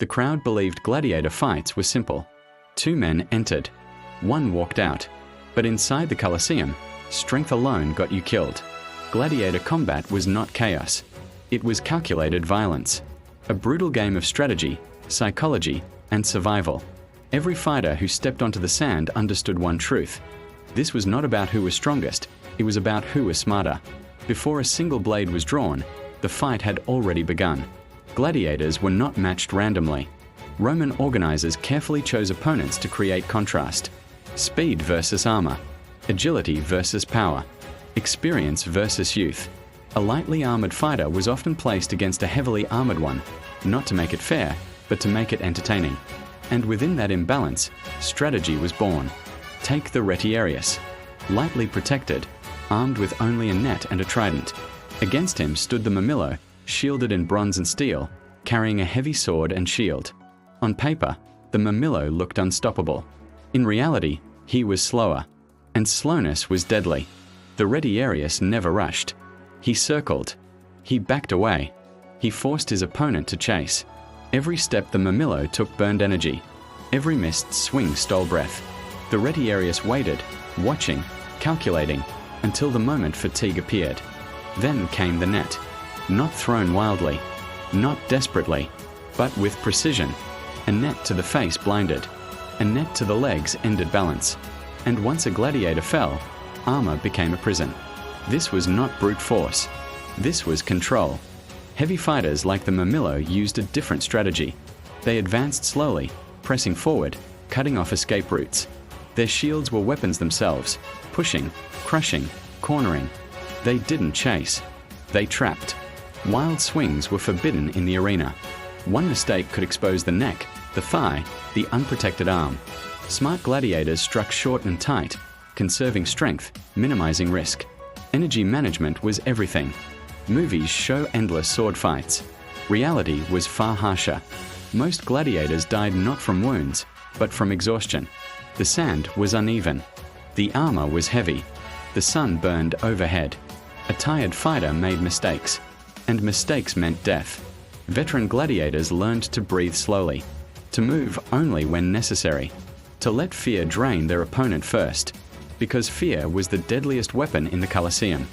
The crowd believed gladiator fights were simple. 2 men entered. 1 walked out. But inside the Colosseum, strength alone got you killed. Gladiator combat was not chaos. It was calculated violence. A brutal game of strategy, psychology, and survival. Every fighter who stepped onto the sand understood one truth. This was not about who was strongest, it was about who was smarter. Before a single blade was drawn, the fight had already begun. Gladiators were not matched randomly. Roman organizers carefully chose opponents to create contrast. Speed versus armor, agility versus power, experience versus youth. A lightly armored fighter was often placed against a heavily armored one, not to make it fair, but to make it entertaining. And within that imbalance, strategy was born. Take the retiarius. Lightly protected, armed with only a net and a trident. Against him stood the Mamillo, shielded in bronze and steel, carrying a heavy sword and shield. On paper, the Mamillo looked unstoppable. In reality, he was slower, and slowness was deadly. The retiarius never rushed. He circled. He backed away. He forced his opponent to chase. Every step the Mamillo took burned energy. Every missed swing stole breath. The retiarius waited, watching, calculating, until the moment fatigue appeared. Then came the net. Not thrown wildly, not desperately, but with precision. A net to the face blinded. A net to the legs ended balance. And once a gladiator fell, armor became a prison. This was not brute force. This was control. Heavy fighters like the Mamillo used a different strategy. They advanced slowly, pressing forward, cutting off escape routes. Their shields were weapons themselves, pushing, crushing, cornering. They didn't chase. They trapped. Wild swings were forbidden in the arena. One mistake could expose the neck, the thigh, the unprotected arm. Smart gladiators struck short and tight, conserving strength, minimizing risk. Energy management was everything. Movies show endless sword fights. Reality was far harsher. Most gladiators died not from wounds, but from exhaustion. The sand was uneven. The armor was heavy. The sun burned overhead. A tired fighter made mistakes, and mistakes meant death. Veteran gladiators learned to breathe slowly, to move only when necessary, to let fear drain their opponent first, because fear was the deadliest weapon in the Colosseum.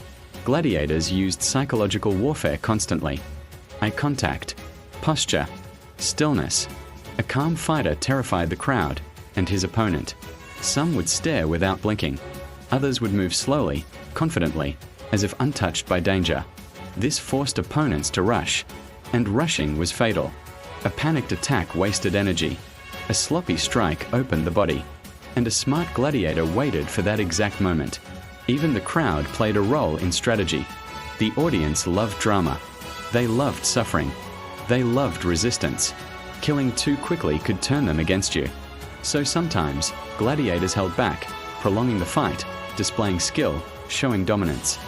Gladiators used psychological warfare constantly. Eye contact, posture, stillness. A calm fighter terrified the crowd and his opponent. Some would stare without blinking. Others would move slowly, confidently, as if untouched by danger. This forced opponents to rush, and rushing was fatal. A panicked attack wasted energy. A sloppy strike opened the body, and a smart gladiator waited for that exact moment. Even the crowd played a role in strategy. The audience loved drama. They loved suffering. They loved resistance. Killing too quickly could turn them against you. So sometimes, gladiators held back, prolonging the fight, displaying skill, showing dominance.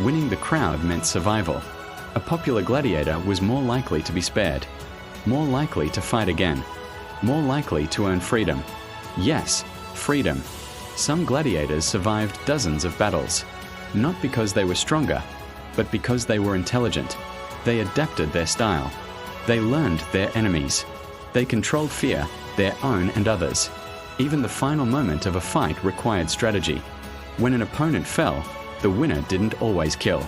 Winning the crowd meant survival. A popular gladiator was more likely to be spared, more likely to fight again, more likely to earn freedom. Yes, freedom. Some gladiators survived dozens of battles, not because they were stronger, but because they were intelligent. They adapted their style. They learned their enemies. They controlled fear, their own and others. Even the final moment of a fight required strategy. When an opponent fell, the winner didn't always kill.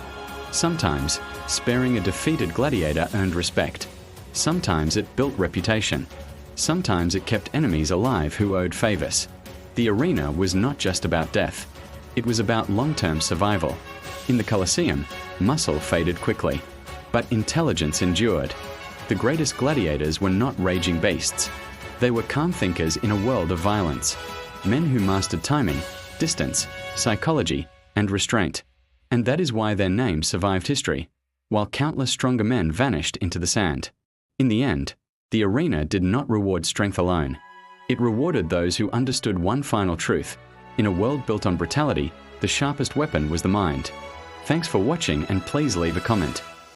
Sometimes, sparing a defeated gladiator earned respect. Sometimes it built reputation. Sometimes it kept enemies alive who owed favors. The arena was not just about death. It was about long-term survival. In the Colosseum, muscle faded quickly, but intelligence endured. The greatest gladiators were not raging beasts. They were calm thinkers in a world of violence. Men who mastered timing, distance, psychology, and restraint. And that is why their names survived history, while countless stronger men vanished into the sand. In the end, the arena did not reward strength alone. It rewarded those who understood one final truth. In a world built on brutality, the sharpest weapon was the mind. Thanks for watching, and please leave a comment.